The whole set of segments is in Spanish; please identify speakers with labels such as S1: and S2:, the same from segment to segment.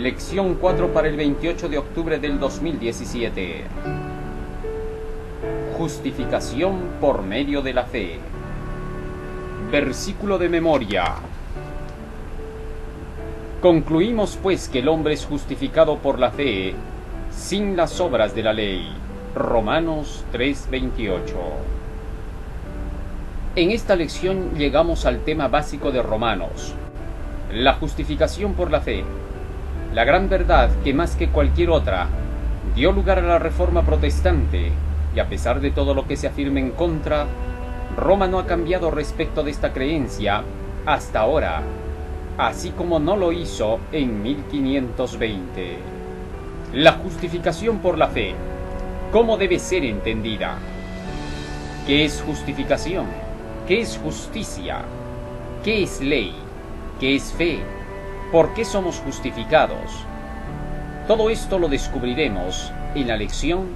S1: Lección 4 para el 28 de octubre del 2017. Justificación por medio de la fe. Versículo de memoria. Concluimos pues que el hombre es justificado por la fe, sin las obras de la ley. Romanos 3:28. En esta lección llegamos al tema básico de Romanos, la justificación por la fe. La gran verdad que más que cualquier otra dio lugar a la Reforma Protestante, y a pesar de todo lo que se afirme en contra, Roma no ha cambiado respecto de esta creencia hasta ahora, así como no lo hizo en 1520. La justificación por la fe, ¿cómo debe ser entendida? ¿Qué es justificación? ¿Qué es justicia? ¿Qué es ley? ¿Qué es fe? ¿Por qué somos justificados? Todo esto lo descubriremos en la lección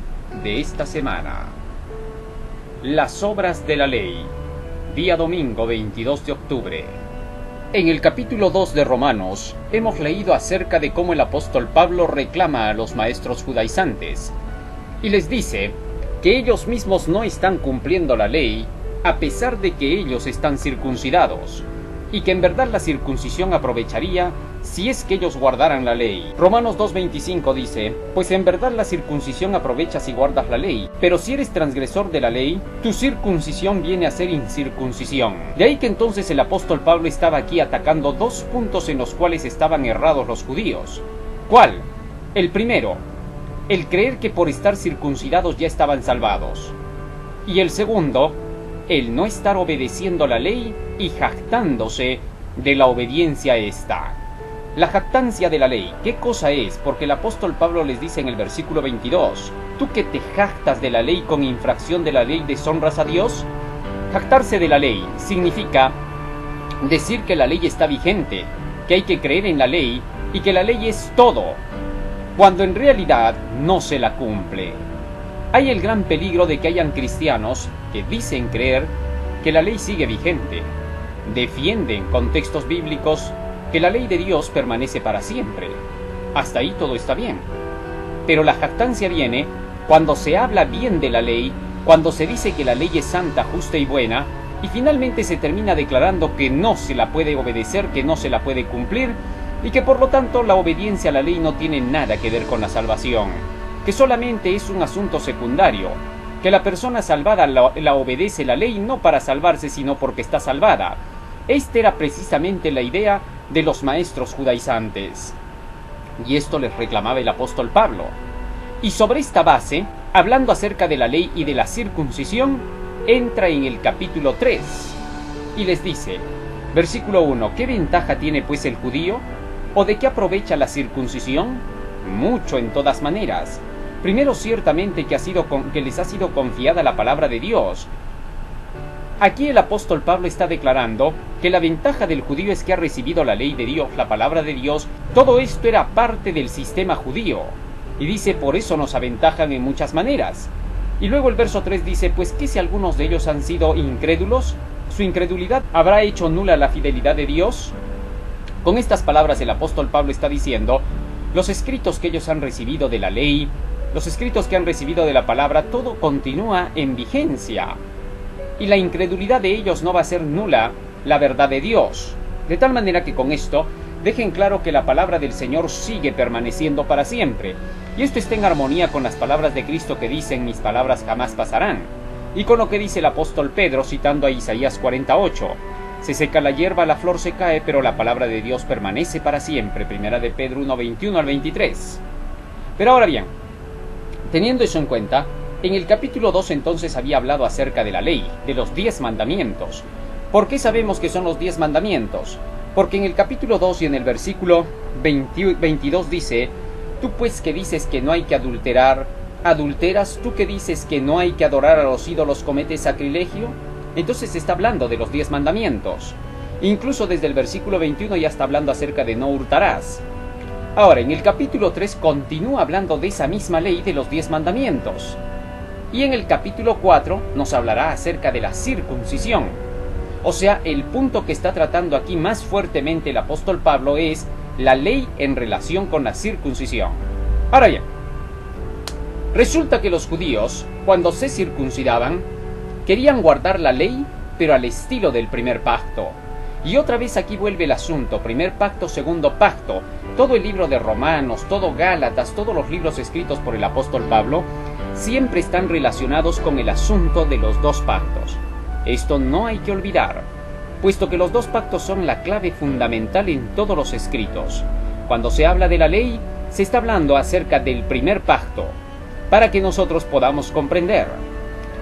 S1: de esta semana. Las obras de la ley, día domingo 22 de octubre. En el capítulo 2 de Romanos hemos leído acerca de cómo el apóstol Pablo reclama a los maestros judaizantes y les dice que ellos mismos no están cumpliendo la ley a pesar de que ellos están circuncidados, y que en verdad la circuncisión aprovecharía si es que ellos guardaran la ley. Romanos 2:25 dice: pues en verdad la circuncisión aprovecha si guardas la ley, pero si eres transgresor de la ley, tu circuncisión viene a ser incircuncisión. De ahí que entonces el apóstol Pablo estaba aquí atacando dos puntos en los cuales estaban errados los judíos. ¿Cuál? El primero, el creer que por estar circuncidados ya estaban salvados. Y el segundo, el no estar obedeciendo la ley y jactándose de la obediencia a esta. La jactancia de la ley, ¿qué cosa es? Porque el apóstol Pablo les dice en el versículo 22, ¿tú que te jactas de la ley con infracción de la ley deshonras a Dios? Jactarse de la ley significa decir que la ley está vigente, que hay que creer en la ley y que la ley es todo, cuando en realidad no se la cumple. Hay el gran peligro de que hayan cristianos que dicen creer que la ley sigue vigente, defienden con textos bíblicos que la ley de Dios permanece para siempre. Hasta ahí todo está bien. Pero la jactancia viene cuando se habla bien de la ley, cuando se dice que la ley es santa, justa y buena, y finalmente se termina declarando que no se la puede obedecer, que no se la puede cumplir, y que por lo tanto la obediencia a la ley no tiene nada que ver con la salvación, que solamente es un asunto secundario, que la persona salvada la obedece la ley no para salvarse, sino porque está salvada. Esta era precisamente la idea de los maestros judaizantes, y esto les reclamaba el apóstol Pablo. Y sobre esta base, hablando acerca de la ley y de la circuncisión, entra en el capítulo 3, y les dice, versículo 1, ¿qué ventaja tiene pues el judío? ¿O de qué aprovecha la circuncisión? Mucho en todas maneras. Primero, ciertamente que les ha sido confiada la palabra de Dios. Aquí el apóstol Pablo está declarando que la ventaja del judío es que ha recibido la ley de Dios, la palabra de Dios. Todo esto era parte del sistema judío. Y dice, por eso nos aventajan en muchas maneras. Y luego el verso 3 dice, pues ¿qué si algunos de ellos han sido incrédulos? ¿Su incredulidad habrá hecho nula la fidelidad de Dios? Con estas palabras el apóstol Pablo está diciendo, los escritos que ellos han recibido de la ley, los escritos que han recibido de la palabra, todo continúa en vigencia. Y la incredulidad de ellos no va a ser nula la verdad de Dios. De tal manera que con esto dejen claro que la palabra del Señor sigue permaneciendo para siempre. Y esto está en armonía con las palabras de Cristo que dicen, mis palabras jamás pasarán. Y con lo que dice el apóstol Pedro citando a Isaías 48. Se seca la hierba, la flor se cae, pero la palabra de Dios permanece para siempre. Primera de Pedro 1:21 al 23. Pero ahora bien, teniendo eso en cuenta, en el capítulo 2 entonces había hablado acerca de la ley, de los 10 mandamientos. ¿Por qué sabemos que son los 10 mandamientos? Porque en el capítulo 2 y en el versículo 22 dice, tú pues que dices que no hay que adulterar, ¿adulteras? ¿Tú que dices que no hay que adorar a los ídolos, cometes sacrilegio? Entonces está hablando de los 10 mandamientos. Incluso desde el versículo 21 ya está hablando acerca de no hurtarás. Ahora, en el capítulo 3 continúa hablando de esa misma ley de los 10 mandamientos. Y en el capítulo 4 nos hablará acerca de la circuncisión. O sea, el punto que está tratando aquí más fuertemente el apóstol Pablo es la ley en relación con la circuncisión. Ahora bien, resulta que los judíos, cuando se circuncidaban, querían guardar la ley, pero al estilo del primer pacto. Y otra vez aquí vuelve el asunto, primer pacto, segundo pacto. Todo el libro de Romanos, todo Gálatas, todos los libros escritos por el apóstol Pablo, siempre están relacionados con el asunto de los dos pactos. Esto no hay que olvidar, puesto que los dos pactos son la clave fundamental en todos los escritos. Cuando se habla de la ley, se está hablando acerca del primer pacto, para que nosotros podamos comprender.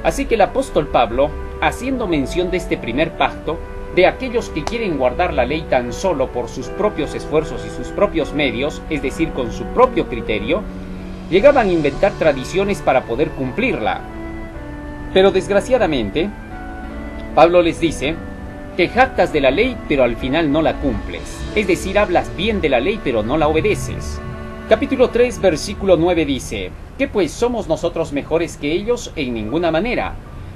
S1: Así que el apóstol Pablo, haciendo mención de este primer pacto, de aquellos que quieren guardar la ley tan solo por sus propios esfuerzos y sus propios medios, es decir, con su propio criterio, llegaban a inventar tradiciones para poder cumplirla. Pero desgraciadamente, Pablo les dice: te jactas de la ley, pero al final no la cumples. Es decir, hablas bien de la ley, pero no la obedeces. Capítulo 3, versículo 9 dice: ¿qué pues somos nosotros mejores que ellos? En ninguna manera.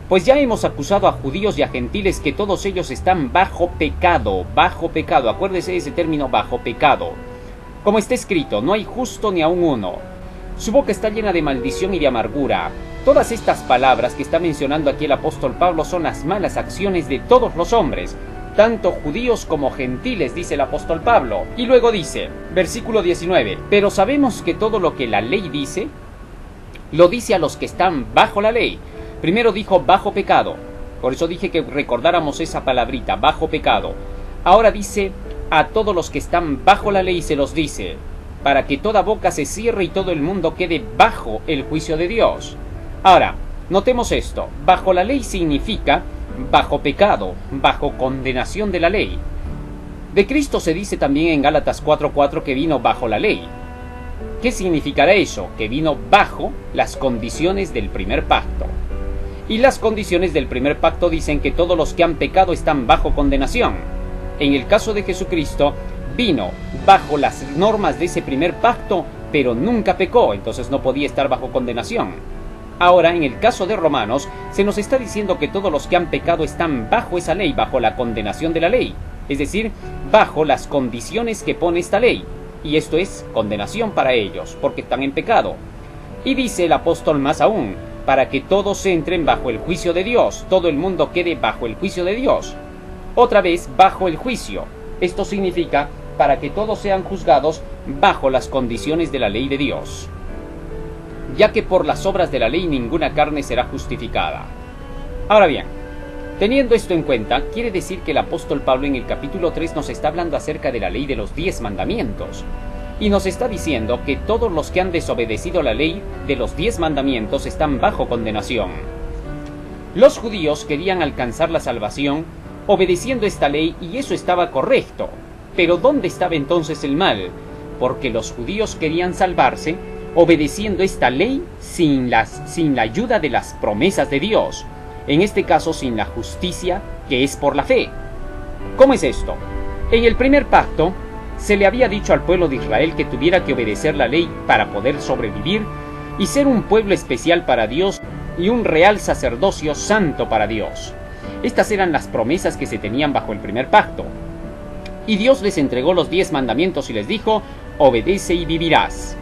S1: Pues ya hemos acusado a judíos y a gentiles que todos ellos están bajo pecado. Acuérdese de ese término, bajo pecado. Como está escrito, no hay justo ni aun uno. Su boca está llena de maldición y de amargura. Todas estas palabras que está mencionando aquí el apóstol Pablo son las malas acciones de todos los hombres, tanto judíos como gentiles, dice el apóstol Pablo. Y luego dice, versículo 19, pero sabemos que todo lo que la ley dice, lo dice a los que están bajo la ley. Primero dijo bajo pecado, por eso dije que recordáramos esa palabrita, bajo pecado. Ahora dice a todos los que están bajo la ley, se los dice, para que toda boca se cierre y todo el mundo quede bajo el juicio de Dios. Ahora, notemos esto, bajo la ley significa bajo pecado, bajo condenación de la ley. De Cristo se dice también en Gálatas 4:4 que vino bajo la ley. ¿Qué significará eso? Que vino bajo las condiciones del primer pacto. Y las condiciones del primer pacto dicen que todos los que han pecado están bajo condenación. En el caso de Jesucristo, vino bajo las normas de ese primer pacto, pero nunca pecó, entonces no podía estar bajo condenación. Ahora, en el caso de Romanos, se nos está diciendo que todos los que han pecado están bajo esa ley, bajo la condenación de la ley, es decir, bajo las condiciones que pone esta ley, y esto es condenación para ellos, porque están en pecado. Y dice el apóstol más aún, para que todos entren bajo el juicio de Dios, todo el mundo quede bajo el juicio de Dios. Otra vez, bajo el juicio. Esto significa para que todos sean juzgados bajo las condiciones de la ley de Dios, ya que por las obras de la ley ninguna carne será justificada. Ahora bien, teniendo esto en cuenta, quiere decir que el apóstol Pablo en el capítulo 3 nos está hablando acerca de la ley de los 10 mandamientos, y nos está diciendo que todos los que han desobedecido la ley de los 10 mandamientos están bajo condenación. Los judíos querían alcanzar la salvación obedeciendo esta ley, y eso estaba correcto. Pero ¿dónde estaba entonces el mal? Porque los judíos querían salvarse obedeciendo esta ley sin la ayuda de las promesas de Dios, en este caso sin la justicia que es por la fe. ¿Cómo es esto? En el primer pacto se le había dicho al pueblo de Israel que tuviera que obedecer la ley para poder sobrevivir y ser un pueblo especial para Dios y un real sacerdocio santo para Dios. Estas eran las promesas que se tenían bajo el primer pacto. Y Dios les entregó los 10 mandamientos y les dijo, obedece y vivirás.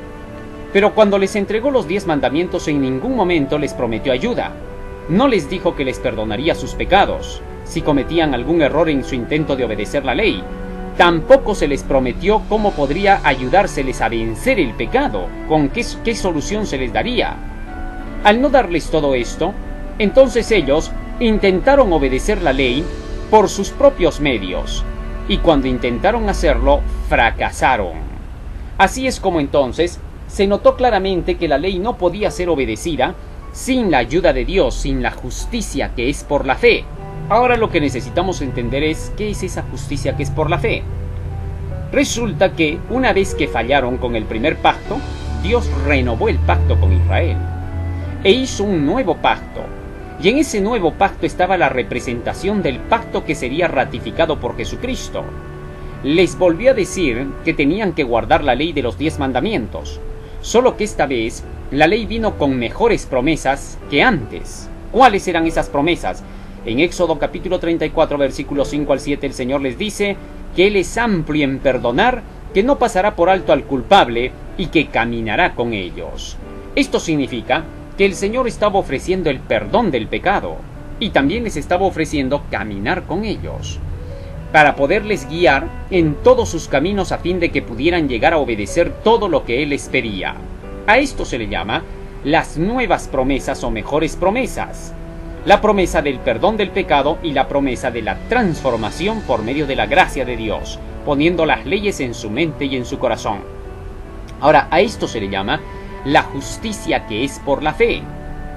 S1: Pero cuando les entregó los 10 mandamientos, en ningún momento les prometió ayuda. No les dijo que les perdonaría sus pecados si cometían algún error en su intento de obedecer la ley. Tampoco se les prometió cómo podría ayudárseles a vencer el pecado, con qué solución se les daría. Al no darles todo esto, entonces ellos intentaron obedecer la ley por sus propios medios, y cuando intentaron hacerlo, fracasaron. Así es como entonces se notó claramente que la ley no podía ser obedecida sin la ayuda de Dios, sin la justicia que es por la fe. Ahora lo que necesitamos entender es, ¿qué es esa justicia que es por la fe? Resulta que una vez que fallaron con el primer pacto, Dios renovó el pacto con Israel e hizo un nuevo pacto. Y en ese nuevo pacto estaba la representación del pacto que sería ratificado por Jesucristo. Les volvió a decir que tenían que guardar la ley de los 10 mandamientos, solo que esta vez la ley vino con mejores promesas que antes. ¿Cuáles eran esas promesas? En Éxodo capítulo 34, versículos 5 al 7, el Señor les dice que Él es amplio en perdonar que no pasará por alto al culpable y que caminará con ellos. Esto significa que el Señor estaba ofreciendo el perdón del pecado y también les estaba ofreciendo caminar con ellos, para poderles guiar en todos sus caminos a fin de que pudieran llegar a obedecer todo lo que Él les pedía. A esto se le llama las nuevas promesas o mejores promesas. La promesa del perdón del pecado y la promesa de la transformación por medio de la gracia de Dios, poniendo las leyes en su mente y en su corazón. Ahora, a esto se le llama la justicia que es por la fe,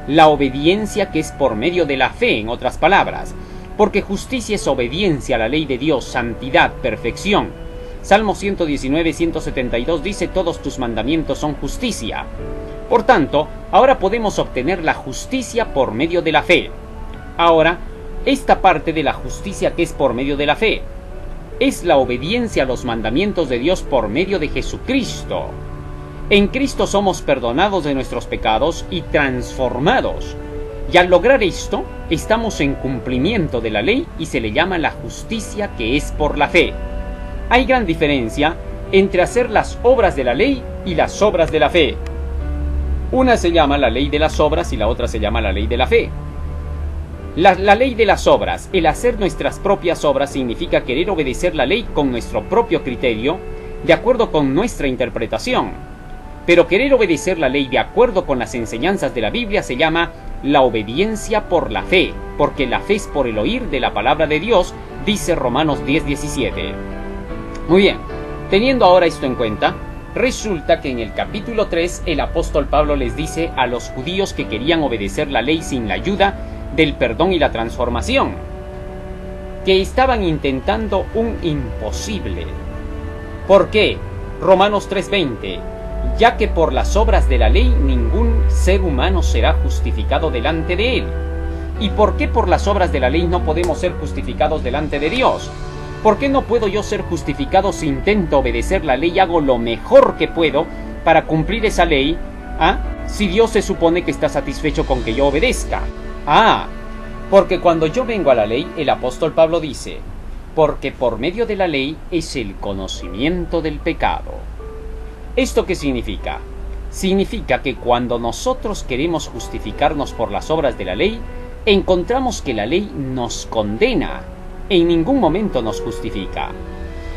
S1: la obediencia que es por medio de la fe, en otras palabras, porque justicia es obediencia a la ley de Dios, santidad, perfección. Salmo 119, 172 dice: todos tus mandamientos son justicia. Por tanto, ahora podemos obtener la justicia por medio de la fe. Ahora, esta parte de la justicia que es por medio de la fe es la obediencia a los mandamientos de Dios por medio de Jesucristo. En Cristo somos perdonados de nuestros pecados y transformados. Y al lograr esto, estamos en cumplimiento de la ley y se le llama la justicia que es por la fe. Hay gran diferencia entre hacer las obras de la ley y las obras de la fe. Una se llama la ley de las obras y la otra se llama la ley de la fe. La ley de las obras, el hacer nuestras propias obras, significa querer obedecer la ley con nuestro propio criterio, de acuerdo con nuestra interpretación. Pero querer obedecer la ley de acuerdo con las enseñanzas de la Biblia se llama la obediencia por la fe, porque la fe es por el oír de la palabra de Dios, dice Romanos 10:17. Muy bien, teniendo ahora esto en cuenta, resulta que en el capítulo 3 el apóstol Pablo les dice a los judíos que querían obedecer la ley sin la ayuda del perdón y la transformación, que estaban intentando un imposible. ¿Por qué? Romanos 3:20. Ya que por las obras de la ley ningún ser humano será justificado delante de él. ¿Y por qué por las obras de la ley no podemos ser justificados delante de Dios? ¿Por qué no puedo yo ser justificado si intento obedecer la ley y hago lo mejor que puedo para cumplir esa ley? Si Dios se supone que está satisfecho con que yo obedezca. Porque cuando yo vengo a la ley, el apóstol Pablo dice: porque por medio de la ley es el conocimiento del pecado. ¿Esto qué significa? Significa que cuando nosotros queremos justificarnos por las obras de la ley, encontramos que la ley nos condena. En ningún momento nos justifica.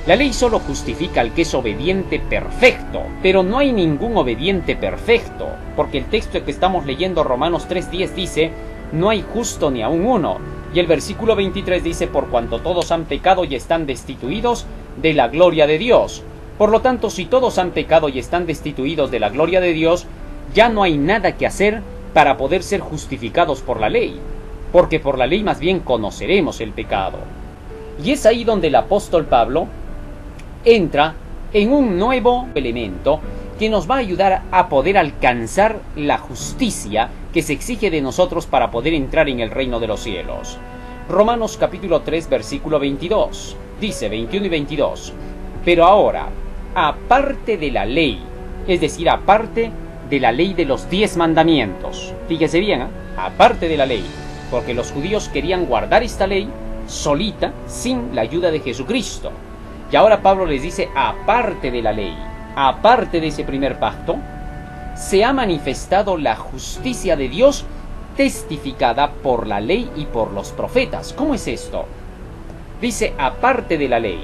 S1: La ley solo justifica al que es obediente perfecto, pero no hay ningún obediente perfecto, porque el texto que estamos leyendo, Romanos 3:10, dice: no hay justo ni aun uno. Y el versículo 23 dice: por cuanto todos han pecado y están destituidos de la gloria de Dios. Por lo tanto, si todos han pecado y están destituidos de la gloria de Dios, ya no hay nada que hacer para poder ser justificados por la ley, porque por la ley más bien conoceremos el pecado. Y es ahí donde el apóstol Pablo entra en un nuevo elemento que nos va a ayudar a poder alcanzar la justicia que se exige de nosotros para poder entrar en el reino de los cielos. Romanos capítulo 3, versículo 22, dice 21 y 22, pero ahora, aparte de la ley, es decir, aparte de la ley de los 10 mandamientos, fíjese bien, aparte de la ley, porque los judíos querían guardar esta ley solita, sin la ayuda de Jesucristo. Y ahora Pablo les dice: aparte de la ley, aparte de ese primer pacto, se ha manifestado la justicia de Dios testificada por la ley y por los profetas. ¿Cómo es esto? Dice aparte de la ley,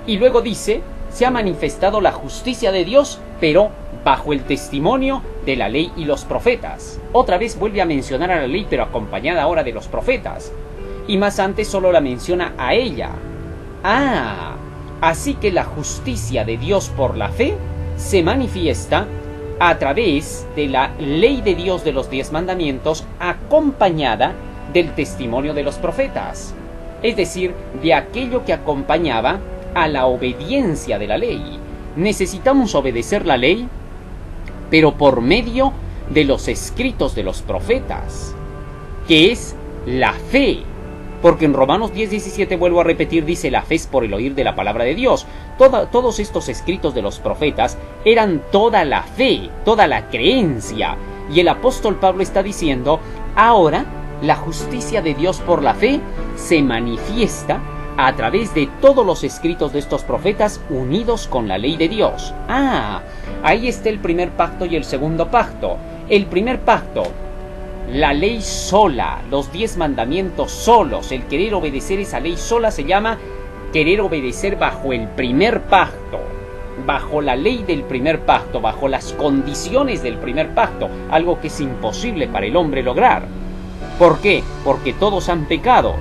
S1: y luego dice: se ha manifestado la justicia de Dios, pero bajo el testimonio de la ley y los profetas. Otra vez vuelve a mencionar a la ley, pero acompañada ahora de los profetas. Y más antes solo la menciona a ella. Así que la justicia de Dios por la fe se manifiesta a través de la ley de Dios de los 10 mandamientos, acompañada del testimonio de los profetas. Es decir, de aquello que acompañaba a la obediencia de la ley. Necesitamos obedecer la ley, pero por medio de los escritos de los profetas, que es la fe. Porque en Romanos 10:17, vuelvo a repetir, dice: la fe es por el oír de la palabra de Dios. Todos estos escritos de los profetas eran toda la fe, toda la creencia. Y el apóstol Pablo está diciendo: ahora la justicia de Dios por la fe se manifiesta a través de todos los escritos de estos profetas unidos con la ley de Dios. Ahí está el primer pacto y el segundo pacto. El primer pacto, la ley sola, los 10 mandamientos solos, el querer obedecer esa ley sola se llama querer obedecer bajo el primer pacto, bajo la ley del primer pacto, bajo las condiciones del primer pacto, algo que es imposible para el hombre lograr. ¿Por qué? Porque todos han pecado.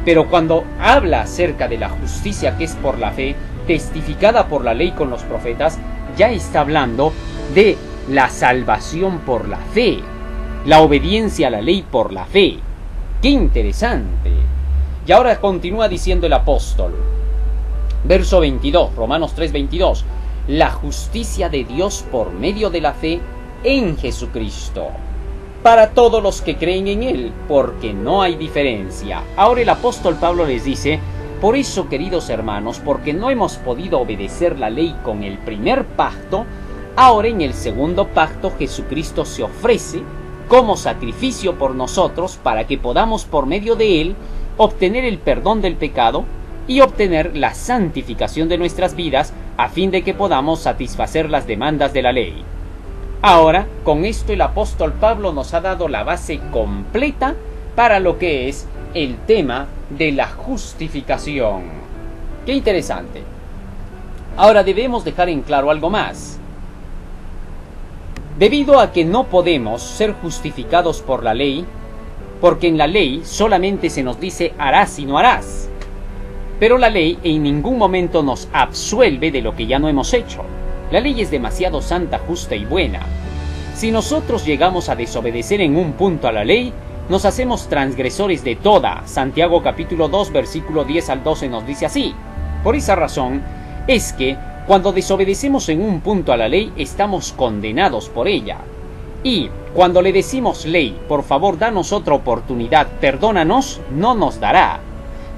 S1: Pero cuando habla acerca de la justicia que es por la fe, testificada por la ley con los profetas, ya está hablando de la salvación por la fe, la obediencia a la ley por la fe. ¡Qué interesante! Y ahora continúa diciendo el apóstol, verso 22, Romanos 3:22, la justicia de Dios por medio de la fe en Jesucristo, para todos los que creen en Él, porque no hay diferencia. Ahora el apóstol Pablo les dice, por eso, queridos hermanos, porque no hemos podido obedecer la ley con el primer pacto, ahora en el segundo pacto Jesucristo se ofrece como sacrificio por nosotros para que podamos por medio de Él obtener el perdón del pecado y obtener la santificación de nuestras vidas a fin de que podamos satisfacer las demandas de la ley. Ahora, con esto el apóstol Pablo nos ha dado la base completa para lo que es el tema de la justificación. ¡Qué interesante! Ahora debemos dejar en claro algo más. Debido a que no podemos ser justificados por la ley, porque en la ley solamente se nos dice harás y no harás, pero la ley en ningún momento nos absuelve de lo que ya no hemos hecho. La ley es demasiado santa, justa y buena. Si nosotros llegamos a desobedecer en un punto a la ley, nos hacemos transgresores de toda. Santiago capítulo 2, versículo 10 al 12 nos dice así. Por esa razón es que cuando desobedecemos en un punto a la ley, estamos condenados por ella. Y cuando le decimos ley, por favor danos otra oportunidad, perdónanos, no nos dará.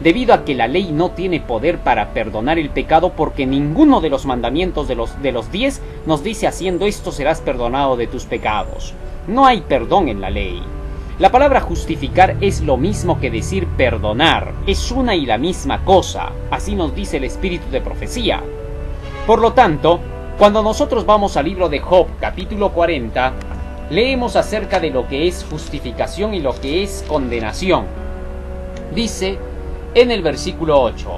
S1: Debido a que la ley no tiene poder para perdonar el pecado, porque ninguno de los mandamientos de los 10 nos dice haciendo esto serás perdonado de tus pecados. No hay perdón en la ley. La palabra justificar es lo mismo que decir perdonar, es una y la misma cosa, así nos dice el espíritu de profecía. Por lo tanto, cuando nosotros vamos al libro de Job, capítulo 40, leemos acerca de lo que es justificación y lo que es condenación. Dice en el versículo 8,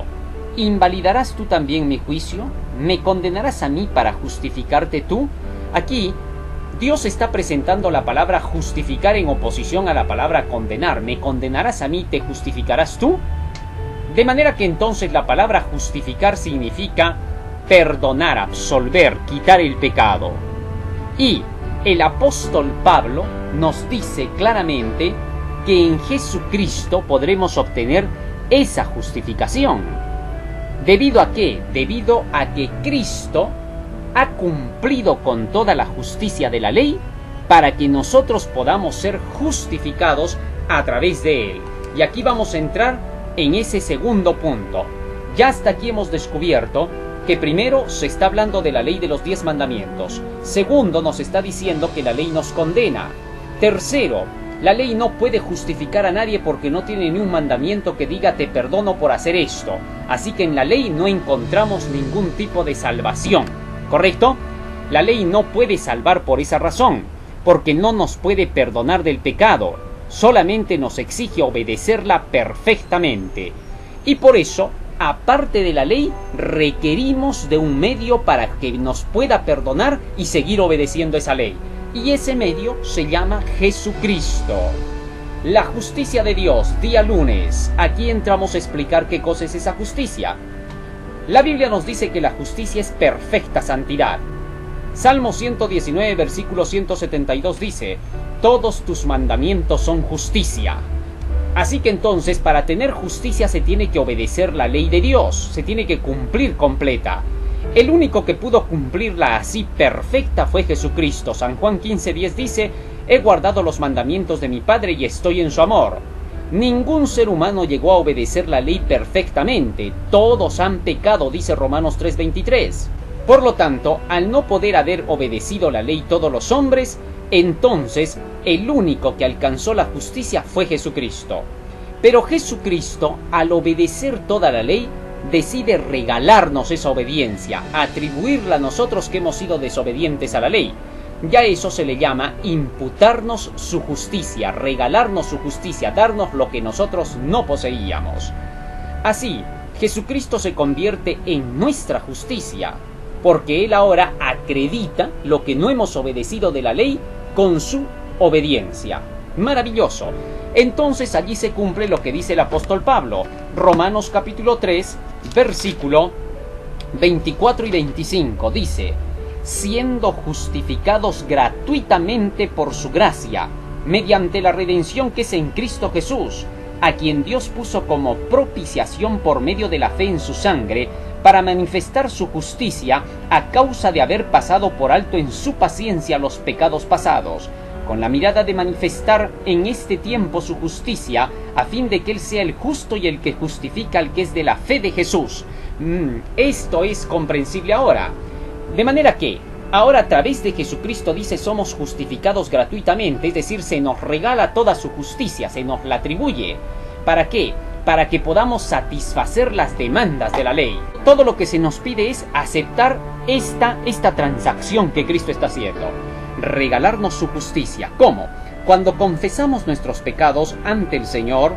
S1: ¿invalidarás tú también mi juicio? ¿Me condenarás a mí para justificarte tú? Aquí, Dios está presentando la palabra justificar en oposición a la palabra condenar. ¿Me condenarás a mí, te justificarás tú? De manera que entonces la palabra justificar significa perdonar, absolver, quitar el pecado. Y el apóstol Pablo nos dice claramente que en Jesucristo podremos obtener esa justificación. ¿Debido a qué? Debido a que Cristo ha cumplido con toda la justicia de la ley para que nosotros podamos ser justificados a través de Él. Y aquí vamos a entrar en ese segundo punto. Ya hasta aquí hemos descubierto que primero se está hablando de la ley de los 10 mandamientos. Segundo, nos está diciendo que la ley nos condena. Tercero, la ley no puede justificar a nadie porque no tiene ni un mandamiento que diga te perdono por hacer esto. Así que en la ley no encontramos ningún tipo de salvación. ¿Correcto? La ley no puede salvar por esa razón, porque no nos puede perdonar del pecado. Solamente nos exige obedecerla perfectamente. Y por eso, aparte de la ley, requerimos de un medio para que nos pueda perdonar y seguir obedeciendo esa ley. Y ese medio se llama Jesucristo. La justicia de Dios, día lunes. Aquí entramos a explicar qué cosa es esa justicia. La Biblia nos dice que la justicia es perfecta santidad. Salmo 119, versículo 172 dice, todos tus mandamientos son justicia. Así que entonces, para tener justicia se tiene que obedecer la ley de Dios, se tiene que cumplir completa. El único que pudo cumplirla así perfecta fue Jesucristo. San Juan 15:10 dice, he guardado los mandamientos de mi Padre y estoy en su amor. Ningún ser humano llegó a obedecer la ley perfectamente. Todos han pecado, dice Romanos 3:23. Por lo tanto, al no poder haber obedecido la ley todos los hombres, entonces el único que alcanzó la justicia fue Jesucristo. Pero Jesucristo, al obedecer toda la ley, decide regalarnos esa obediencia, atribuirla a nosotros que hemos sido desobedientes a la ley. Ya eso se le llama imputarnos su justicia, regalarnos su justicia, darnos lo que nosotros no poseíamos. Así, Jesucristo se convierte en nuestra justicia, porque Él ahora acredita lo que no hemos obedecido de la ley con su obediencia. Maravilloso. Entonces allí se cumple lo que dice el apóstol Pablo, Romanos capítulo 3, versículo 24 y 25, dice: siendo justificados gratuitamente por su gracia, mediante la redención que es en Cristo Jesús, a quien Dios puso como propiciación por medio de la fe en su sangre, para manifestar su justicia a causa de haber pasado por alto en su paciencia los pecados pasados, con la mirada de manifestar en este tiempo su justicia, a fin de que Él sea el justo y el que justifica al que es de la fe de Jesús. Esto es comprensible ahora. De manera que, ahora a través de Jesucristo dice somos justificados gratuitamente, es decir, se nos regala toda su justicia, se nos la atribuye. ¿Para qué? Para que podamos satisfacer las demandas de la ley. Todo lo que se nos pide es aceptar esta transacción que Cristo está haciendo. Regalarnos su justicia. ¿Cómo? Cuando confesamos nuestros pecados ante el Señor,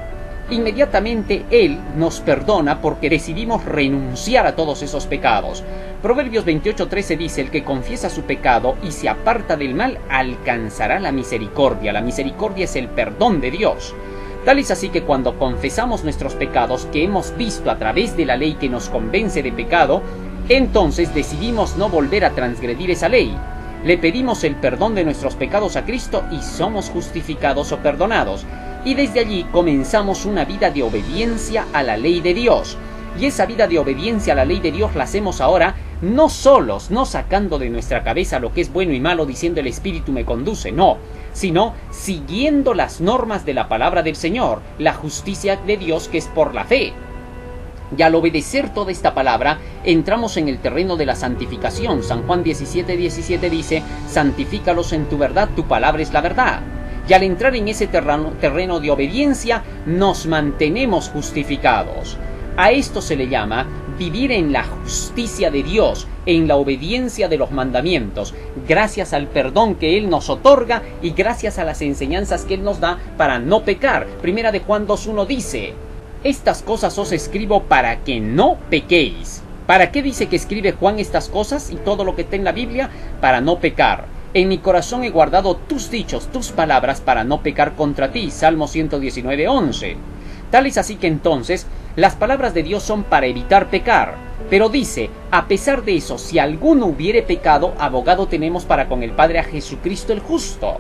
S1: inmediatamente Él nos perdona porque decidimos renunciar a todos esos pecados. Proverbios 28:13 dice: el que confiesa su pecado y se aparta del mal alcanzará la misericordia. La misericordia es el perdón de Dios. Tal es así que cuando confesamos nuestros pecados que hemos visto a través de la ley que nos convence de pecado, entonces decidimos no volver a transgredir esa ley. Le pedimos el perdón de nuestros pecados a Cristo y somos justificados o perdonados. Y desde allí comenzamos una vida de obediencia a la ley de Dios. Y esa vida de obediencia a la ley de Dios la hacemos ahora no solos, no sacando de nuestra cabeza lo que es bueno y malo diciendo el Espíritu me conduce, no, sino siguiendo las normas de la palabra del Señor, la justicia de Dios que es por la fe. Y al obedecer toda esta palabra, entramos en el terreno de la santificación. San Juan 17:17 dice: santifícalos en tu verdad, tu palabra es la verdad. Y al entrar en ese terreno de obediencia, nos mantenemos justificados. A esto se le llama vivir en la justicia de Dios, en la obediencia de los mandamientos, gracias al perdón que Él nos otorga y gracias a las enseñanzas que Él nos da para no pecar. Primera de Juan 2:1 dice: estas cosas os escribo para que no pequéis. ¿Para qué dice que escribe Juan estas cosas y todo lo que está en la Biblia? Para no pecar. En mi corazón he guardado tus dichos, tus palabras, para no pecar contra ti. Salmo 119:11. Tal es así que entonces, las palabras de Dios son para evitar pecar. Pero dice, a pesar de eso, si alguno hubiere pecado, abogado tenemos para con el Padre a Jesucristo el justo.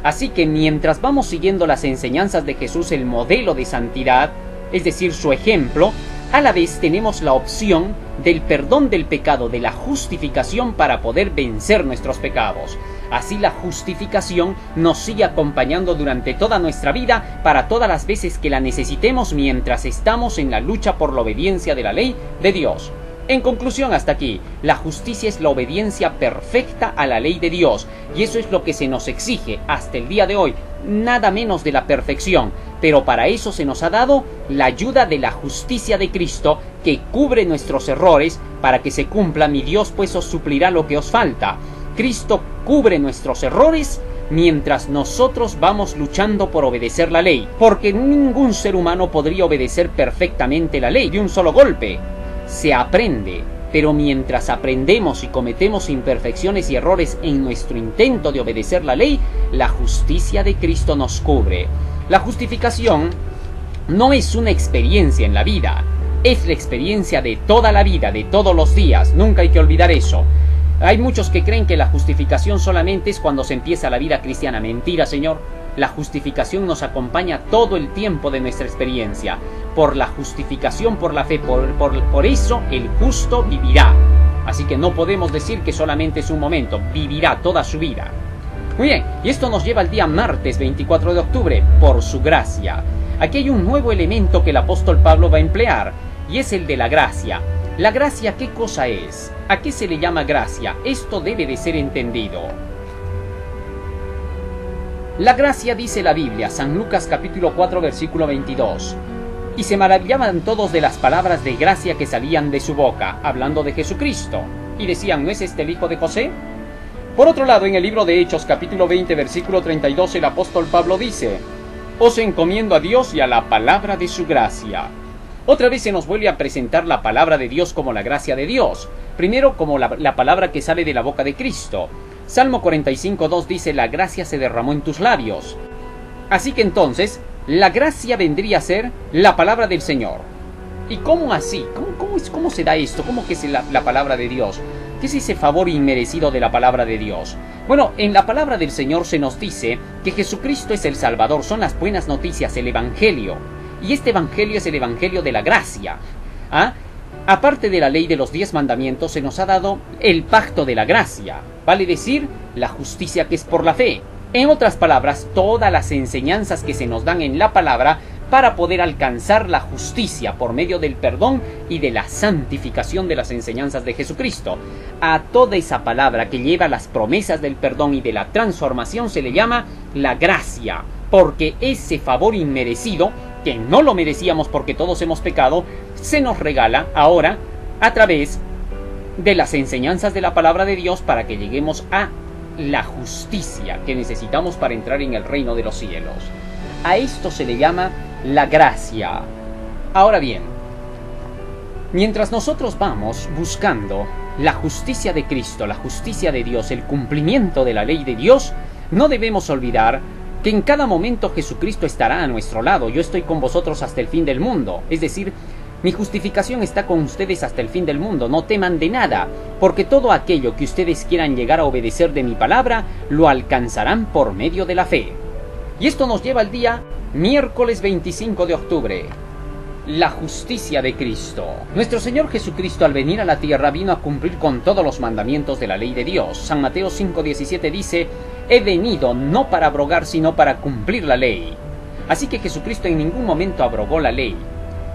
S1: Así que mientras vamos siguiendo las enseñanzas de Jesús, el modelo de santidad, es decir, su ejemplo, a la vez tenemos la opción del perdón del pecado, de la justificación para poder vencer nuestros pecados. Así la justificación nos sigue acompañando durante toda nuestra vida, para todas las veces que la necesitemos mientras estamos en la lucha por la obediencia de la ley de Dios. En conclusión, hasta aquí, la justicia es la obediencia perfecta a la ley de Dios, y eso es lo que se nos exige hasta el día de hoy, nada menos de la perfección, pero para eso se nos ha dado la ayuda de la justicia de Cristo, que cubre nuestros errores, para que se cumpla: mi Dios pues os suplirá lo que os falta. Cristo cubre nuestros errores mientras nosotros vamos luchando por obedecer la ley, porque ningún ser humano podría obedecer perfectamente la ley de un solo golpe. Se aprende, pero mientras aprendemos y cometemos imperfecciones y errores en nuestro intento de obedecer la ley, la justicia de Cristo nos cubre. La justificación no es una experiencia en la vida, es la experiencia de toda la vida, de todos los días. Nunca hay que olvidar eso. Hay muchos que creen que la justificación solamente es cuando se empieza la vida cristiana. Mentira, Señor. La justificación nos acompaña todo el tiempo de nuestra experiencia. Por la justificación, por la fe, por eso el justo vivirá. Así que no podemos decir que solamente es un momento, vivirá toda su vida. Muy bien, y esto nos lleva al día martes 24 de octubre, por su gracia. Aquí hay un nuevo elemento que el apóstol Pablo va a emplear, y es el de la gracia. ¿La gracia qué cosa es? ¿A qué se le llama gracia? Esto debe de ser entendido. La gracia, dice la Biblia, San Lucas capítulo 4 versículo 22. Y se maravillaban todos de las palabras de gracia que salían de su boca, hablando de Jesucristo. Y decían, ¿no es este el hijo de José? Por otro lado, en el libro de Hechos capítulo 20 versículo 32, el apóstol Pablo dice, os encomiendo a Dios y a la palabra de su gracia. Otra vez se nos vuelve a presentar la palabra de Dios como la gracia de Dios. Primero como la palabra que sale de la boca de Cristo. Salmo 45:2 dice, la gracia se derramó en tus labios. Así que entonces, la gracia vendría a ser la palabra del Señor. ¿Y cómo así? ¿Cómo se da esto? ¿Cómo que es la palabra de Dios? ¿Qué es ese favor inmerecido de la palabra de Dios? Bueno, en la palabra del Señor se nos dice que Jesucristo es el Salvador, son las buenas noticias, el Evangelio. Y este Evangelio es el Evangelio de la gracia. Aparte de la ley de los 10 mandamientos, se nos ha dado el pacto de la gracia, vale decir, la justicia que es por la fe. En otras palabras, todas las enseñanzas que se nos dan en la palabra para poder alcanzar la justicia por medio del perdón y de la santificación de las enseñanzas de Jesucristo. A toda esa palabra que lleva las promesas del perdón y de la transformación se le llama la gracia, porque ese favor inmerecido, que no lo merecíamos porque todos hemos pecado, se nos regala ahora a través de las enseñanzas de la palabra de Dios para que lleguemos a la justicia que necesitamos para entrar en el reino de los cielos. A esto se le llama la gracia. Ahora bien, mientras nosotros vamos buscando la justicia de Cristo, la justicia de Dios, el cumplimiento de la ley de Dios, no debemos olvidar que en cada momento Jesucristo estará a nuestro lado. Yo estoy con vosotros hasta el fin del mundo. Es decir, mi justificación está con ustedes hasta el fin del mundo. No teman de nada, porque todo aquello que ustedes quieran llegar a obedecer de mi palabra, lo alcanzarán por medio de la fe. Y esto nos lleva al día miércoles 25 de octubre. La justicia de Cristo. Nuestro Señor Jesucristo, al venir a la tierra, vino a cumplir con todos los mandamientos de la ley de Dios. San Mateo 5:17 dice, he venido no para abrogar, sino para cumplir la ley. Así que Jesucristo en ningún momento abrogó la ley.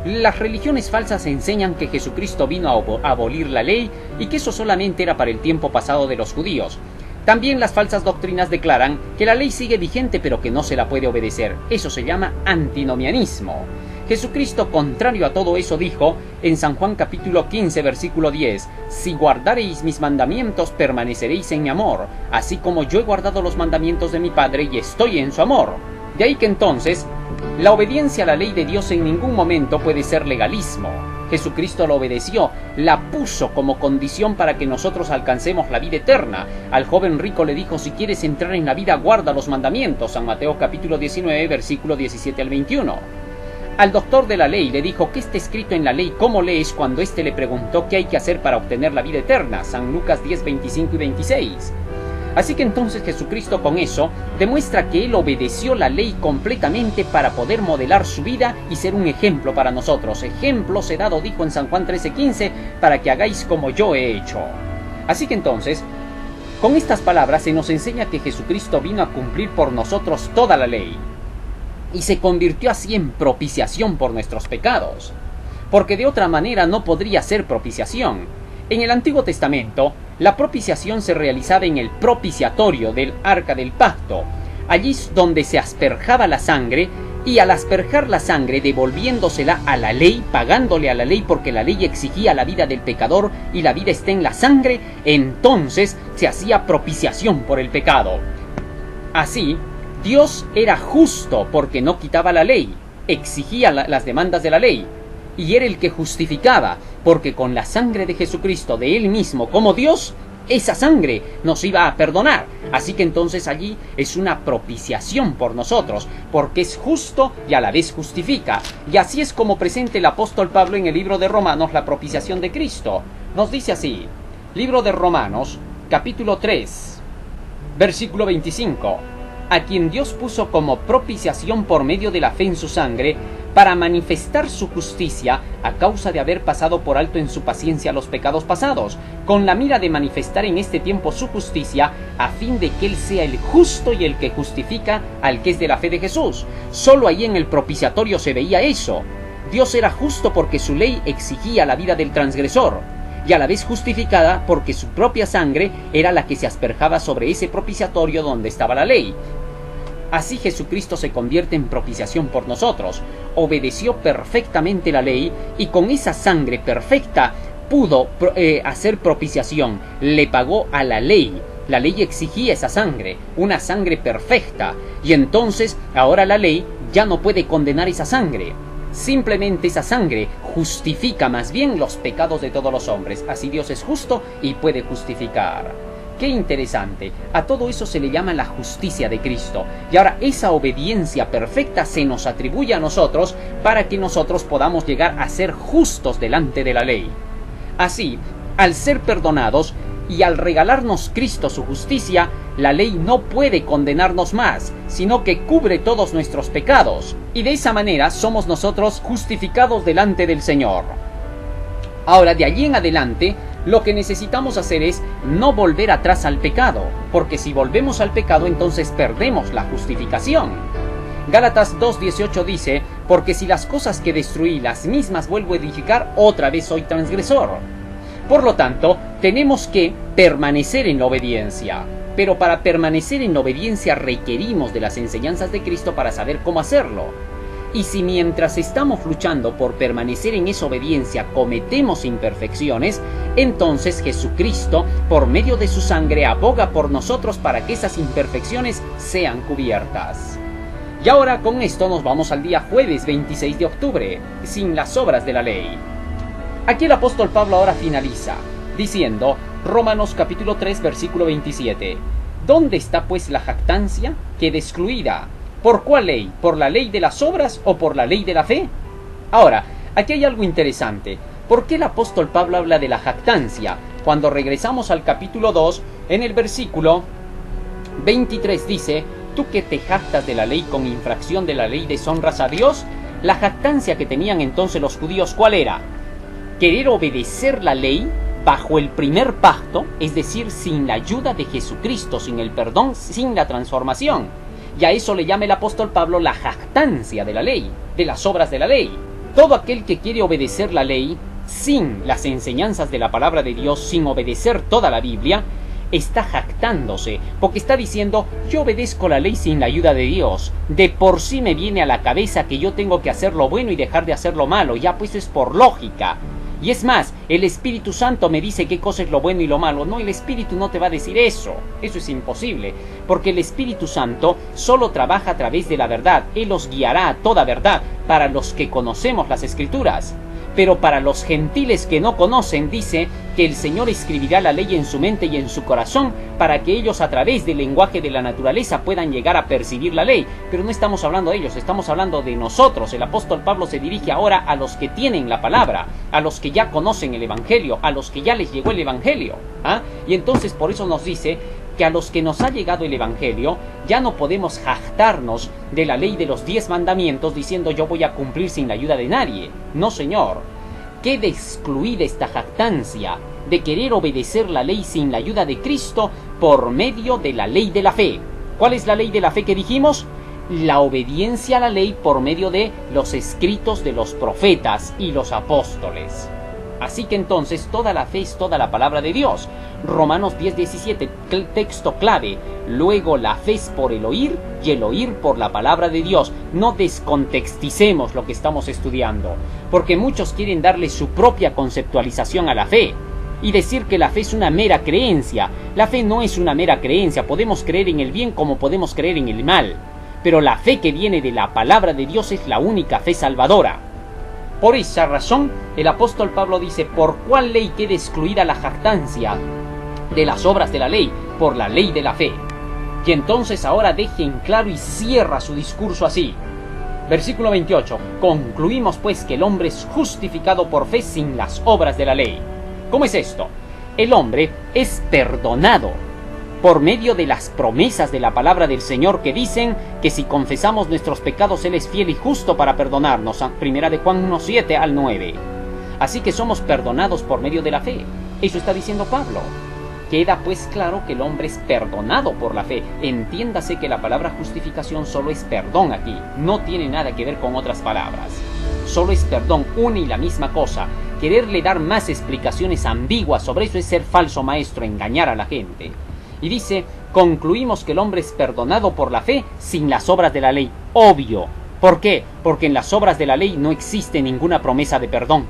S1: Las religiones falsas enseñan que Jesucristo vino a abolir la ley y que eso solamente era para el tiempo pasado de los judíos. También las falsas doctrinas declaran que la ley sigue vigente pero que no se la puede obedecer. Eso se llama antinomianismo. Jesucristo, contrario a todo eso, dijo en San Juan capítulo 15 versículo 10, si guardareis mis mandamientos permaneceréis en mi amor, así como yo he guardado los mandamientos de mi Padre y estoy en su amor. De ahí que entonces, la obediencia a la ley de Dios en ningún momento puede ser legalismo. Jesucristo lo obedeció, la puso como condición para que nosotros alcancemos la vida eterna. Al joven rico le dijo, si quieres entrar en la vida, guarda los mandamientos. San Mateo capítulo 19, versículo 17 al 21. Al doctor de la ley le dijo, ¿qué está escrito en la ley? ¿Cómo lees? Cuando éste le preguntó qué hay que hacer para obtener la vida eterna. San Lucas 10, 25 y 26. Así que entonces Jesucristo con eso demuestra que Él obedeció la ley completamente para poder modelar su vida y ser un ejemplo para nosotros. Ejemplo os he dado, dijo en San Juan 13:15, para que hagáis como yo he hecho. Así que entonces, con estas palabras se nos enseña que Jesucristo vino a cumplir por nosotros toda la ley. Y se convirtió así en propiciación por nuestros pecados. Porque de otra manera no podría ser propiciación. En el Antiguo Testamento, la propiciación se realizaba en el propiciatorio del Arca del Pacto. Allí es donde se asperjaba la sangre, y al asperjar la sangre devolviéndosela a la ley, pagándole a la ley porque la ley exigía la vida del pecador y la vida está en la sangre, entonces se hacía propiciación por el pecado. Así, Dios era justo porque no quitaba la ley, exigía las demandas de la ley. Y era el que justificaba, porque con la sangre de Jesucristo, de Él mismo como Dios, esa sangre nos iba a perdonar. Así que entonces allí es una propiciación por nosotros, porque es justo y a la vez justifica. Y así es como presenta el apóstol Pablo en el libro de Romanos la propiciación de Cristo. Nos dice así, libro de Romanos, capítulo 3, versículo 25, a quien Dios puso como propiciación por medio de la fe en su sangre, para manifestar su justicia a causa de haber pasado por alto en su paciencia los pecados pasados, con la mira de manifestar en este tiempo su justicia, a fin de que Él sea el justo y el que justifica al que es de la fe de Jesús. Solo ahí en el propiciatorio se veía eso. Dios era justo porque su ley exigía la vida del transgresor, y a la vez justificada porque su propia sangre era la que se asperjaba sobre ese propiciatorio donde estaba la ley. Así Jesucristo se convierte en propiciación por nosotros. Obedeció perfectamente la ley y con esa sangre perfecta pudo hacer propiciación. Le pagó a la ley. La ley exigía esa sangre, una sangre perfecta. Y entonces ahora la ley ya no puede condenar esa sangre. Simplemente esa sangre justifica más bien los pecados de todos los hombres. Así Dios es justo y puede justificar. ¡Qué interesante! A todo eso se le llama la justicia de Cristo. Y ahora esa obediencia perfecta se nos atribuye a nosotros para que nosotros podamos llegar a ser justos delante de la ley. Así, al ser perdonados y al regalarnos Cristo su justicia, la ley no puede condenarnos más, sino que cubre todos nuestros pecados. Y de esa manera somos nosotros justificados delante del Señor. Ahora, de allí en adelante, lo que necesitamos hacer es no volver atrás al pecado, porque si volvemos al pecado entonces perdemos la justificación. Gálatas 2:18 dice, porque si las cosas que destruí las mismas vuelvo a edificar, otra vez soy transgresor. Por lo tanto, tenemos que permanecer en la obediencia, pero para permanecer en la obediencia requerimos de las enseñanzas de Cristo para saber cómo hacerlo. Y si mientras estamos luchando por permanecer en esa obediencia cometemos imperfecciones, entonces Jesucristo, por medio de su sangre, aboga por nosotros para que esas imperfecciones sean cubiertas. Y ahora con esto nos vamos al día jueves 26 de octubre, sin las obras de la ley. Aquí el apóstol Pablo ahora finaliza, diciendo, Romanos capítulo 3, versículo 27, ¿dónde está pues la jactancia? Queda excluida. ¿Por cuál ley? ¿Por la ley de las obras o por la ley de la fe? Ahora, aquí hay algo interesante. ¿Por qué el apóstol Pablo habla de la jactancia? Cuando regresamos al capítulo 2, en el versículo 23 dice, ¿tú que te jactas de la ley con infracción de la ley deshonras a Dios? La jactancia que tenían entonces los judíos, ¿cuál era? Querer obedecer la ley bajo el primer pacto, es decir, sin la ayuda de Jesucristo, sin el perdón, sin la transformación. Y a eso le llama el apóstol Pablo la jactancia de la ley, de las obras de la ley. Todo aquel que quiere obedecer la ley sin las enseñanzas de la palabra de Dios, sin obedecer toda la Biblia, está jactándose, porque está diciendo, yo obedezco la ley sin la ayuda de Dios. De por sí me viene a la cabeza que yo tengo que hacer lo bueno y dejar de hacer lo malo, ya pues es por lógica. Y es más, el Espíritu Santo me dice qué cosa es lo bueno y lo malo. No, el Espíritu no te va a decir eso. Eso es imposible. Porque el Espíritu Santo solo trabaja a través de la verdad. Él los guiará a toda verdad para los que conocemos las Escrituras. Pero para los gentiles que no conocen, dice que el Señor escribirá la ley en su mente y en su corazón para que ellos a través del lenguaje de la naturaleza puedan llegar a percibir la ley. Pero no estamos hablando de ellos, estamos hablando de nosotros. El apóstol Pablo se dirige ahora a los que tienen la palabra, a los que ya conocen el Evangelio, a los que ya les llegó el Evangelio. Y entonces por eso nos dice que a los que nos ha llegado el Evangelio ya no podemos jactarnos de la ley de los 10 mandamientos diciendo yo voy a cumplir sin la ayuda de nadie. No, señor. Queda excluida esta jactancia de querer obedecer la ley sin la ayuda de Cristo por medio de la ley de la fe. ¿Cuál es la ley de la fe que dijimos? La obediencia a la ley por medio de los escritos de los profetas y los apóstoles. Así que entonces toda la fe es toda la palabra de Dios. Romanos 10:17, texto clave. Luego la fe es por el oír y el oír por la palabra de Dios. No descontexticemos lo que estamos estudiando, porque muchos quieren darle su propia conceptualización a la fe y decir que la fe es una mera creencia. La fe no es una mera creencia. Podemos creer en el bien como podemos creer en el mal, pero la fe que viene de la palabra de Dios es la única fe salvadora. Por esa razón, el apóstol Pablo dice, ¿por cuál ley queda excluida la jactancia de las obras de la ley? Por la ley de la fe. Y entonces ahora deje en claro y cierra su discurso así. Versículo 28. Concluimos pues que el hombre es justificado por fe sin las obras de la ley. ¿Cómo es esto? El hombre es perdonado por medio de las promesas de la palabra del Señor que dicen que si confesamos nuestros pecados Él es fiel y justo para perdonarnos. Primera de Juan 1:7 al 9. Así que somos perdonados por medio de la fe. Eso está diciendo Pablo. Queda pues claro que el hombre es perdonado por la fe. Entiéndase que la palabra justificación solo es perdón aquí. No tiene nada que ver con otras palabras. Solo es perdón, una y la misma cosa. Quererle dar más explicaciones ambiguas sobre eso es ser falso maestro, engañar a la gente. Y dice, concluimos que el hombre es perdonado por la fe sin las obras de la ley. Obvio. ¿Por qué? Porque en las obras de la ley no existe ninguna promesa de perdón.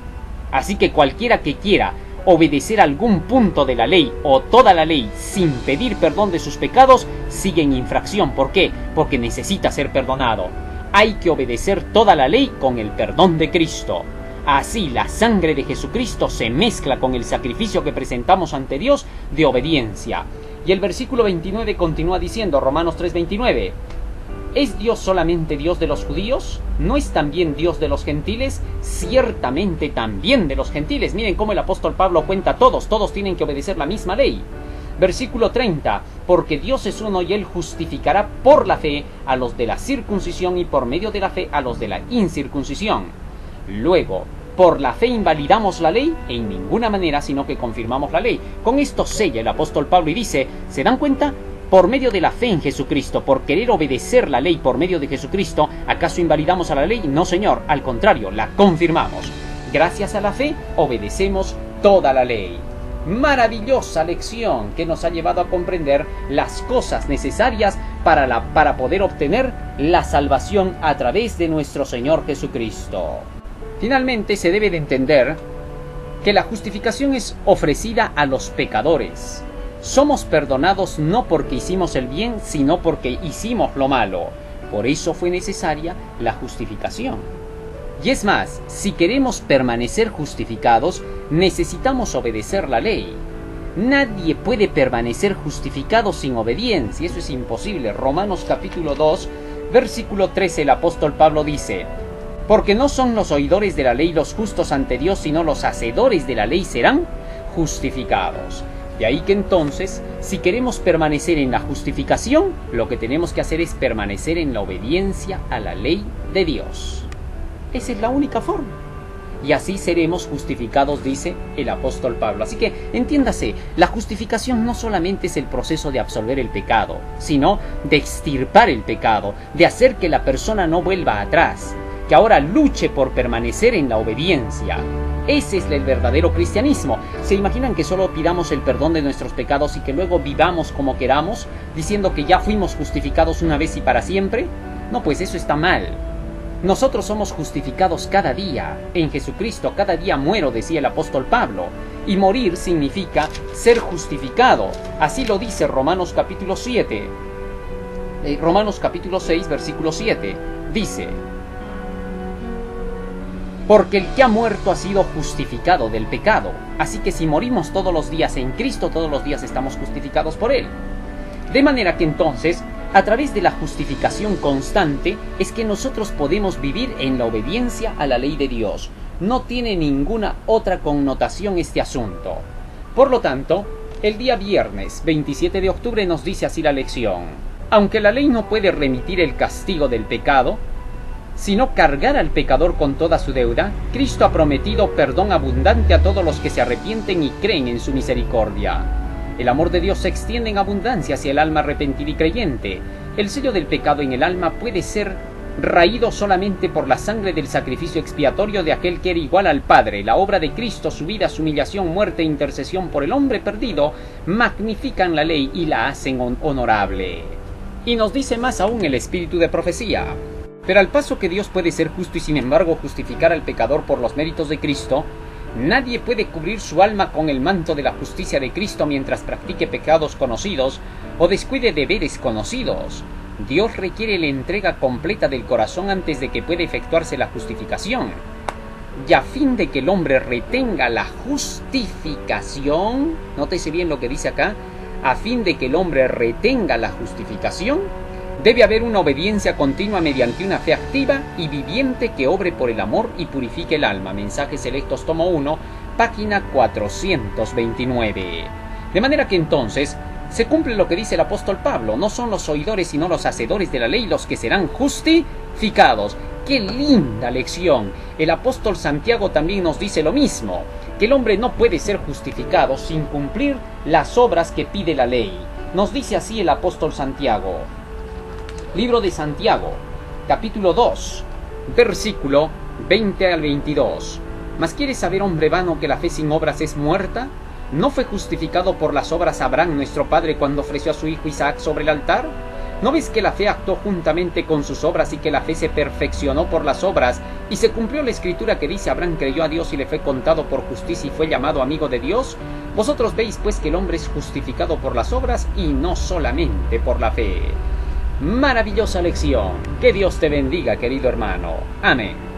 S1: Así que cualquiera que quiera obedecer algún punto de la ley o toda la ley sin pedir perdón de sus pecados, sigue en infracción. ¿Por qué? Porque necesita ser perdonado. Hay que obedecer toda la ley con el perdón de Cristo. Así la sangre de Jesucristo se mezcla con el sacrificio que presentamos ante Dios de obediencia. Y el versículo 29 continúa diciendo, Romanos 3:29, ¿es Dios solamente Dios de los judíos? ¿No es también Dios de los gentiles? Ciertamente también de los gentiles. Miren cómo el apóstol Pablo cuenta a todos tienen que obedecer la misma ley. Versículo 30, porque Dios es uno y Él justificará por la fe a los de la circuncisión y por medio de la fe a los de la incircuncisión. Luego, ¿por la fe invalidamos la ley? En ninguna manera, sino que confirmamos la ley. Con esto sella el apóstol Pablo y dice, ¿se dan cuenta? Por medio de la fe en Jesucristo, por querer obedecer la ley por medio de Jesucristo, ¿acaso invalidamos a la ley? No, señor, al contrario, la confirmamos. Gracias a la fe, obedecemos toda la ley. Maravillosa lección que nos ha llevado a comprender las cosas necesarias para poder obtener la salvación a través de nuestro Señor Jesucristo. Finalmente, se debe de entender que la justificación es ofrecida a los pecadores. Somos perdonados no porque hicimos el bien, sino porque hicimos lo malo. Por eso fue necesaria la justificación. Y es más, si queremos permanecer justificados, necesitamos obedecer la ley. Nadie puede permanecer justificado sin obediencia, eso es imposible. Romanos capítulo 2, versículo 13, el apóstol Pablo dice, porque no son los oidores de la ley los justos ante Dios, sino los hacedores de la ley serán justificados. De ahí que entonces, si queremos permanecer en la justificación, lo que tenemos que hacer es permanecer en la obediencia a la ley de Dios. Esa es la única forma. Y así seremos justificados, dice el apóstol Pablo. Así que, entiéndase, la justificación no solamente es el proceso de absolver el pecado, sino de extirpar el pecado, de hacer que la persona no vuelva atrás, que ahora luche por permanecer en la obediencia. Ese es el verdadero cristianismo. ¿Se imaginan que solo pidamos el perdón de nuestros pecados y que luego vivamos como queramos, diciendo que ya fuimos justificados una vez y para siempre? No, pues eso está mal. Nosotros somos justificados cada día. En Jesucristo cada día muero, decía el apóstol Pablo. Y morir significa ser justificado. Así lo dice Romanos capítulo 7. Romanos capítulo 6, versículo 7. Dice, porque el que ha muerto ha sido justificado del pecado. Así que si morimos todos los días en Cristo, todos los días estamos justificados por Él. De manera que entonces, a través de la justificación constante, es que nosotros podemos vivir en la obediencia a la ley de Dios. No tiene ninguna otra connotación este asunto. Por lo tanto, el día viernes 27 de octubre nos dice así la lección. Aunque la ley no puede remitir el castigo del pecado, sino cargar al pecador con toda su deuda, Cristo ha prometido perdón abundante a todos los que se arrepienten y creen en su misericordia. El amor de Dios se extiende en abundancia hacia el alma arrepentida y creyente. El sello del pecado en el alma puede ser raído solamente por la sangre del sacrificio expiatorio de aquel que era igual al Padre. La obra de Cristo, su vida, su humillación, muerte e intercesión por el hombre perdido, magnifican la ley y la hacen honorable. Y nos dice más aún el espíritu de profecía. Pero al paso que Dios puede ser justo y sin embargo justificar al pecador por los méritos de Cristo, nadie puede cubrir su alma con el manto de la justicia de Cristo mientras practique pecados conocidos o descuide deberes conocidos. Dios requiere la entrega completa del corazón antes de que pueda efectuarse la justificación. Y a fin de que el hombre retenga la justificación, nótese bien lo que dice acá, a fin de que el hombre retenga la justificación, debe haber una obediencia continua mediante una fe activa y viviente que obre por el amor y purifique el alma. Mensajes Selectos, tomo 1, página 429. De manera que entonces se cumple lo que dice el apóstol Pablo. No son los oidores sino los hacedores de la ley los que serán justificados. ¡Qué linda lección! El apóstol Santiago también nos dice lo mismo, que el hombre no puede ser justificado sin cumplir las obras que pide la ley. Nos dice así el apóstol Santiago. Libro de Santiago, capítulo 2, versículo 20 al 22. ¿Mas quieres saber, hombre vano, que la fe sin obras es muerta? ¿No fue justificado por las obras Abraham nuestro padre cuando ofreció a su hijo Isaac sobre el altar? ¿No ves que la fe actuó juntamente con sus obras y que la fe se perfeccionó por las obras? Y se cumplió la escritura que dice: Abraham creyó a Dios y le fue contado por justicia y fue llamado amigo de Dios. Vosotros veis pues que el hombre es justificado por las obras y no solamente por la fe. Maravillosa lección. Que Dios te bendiga, querido hermano. Amén.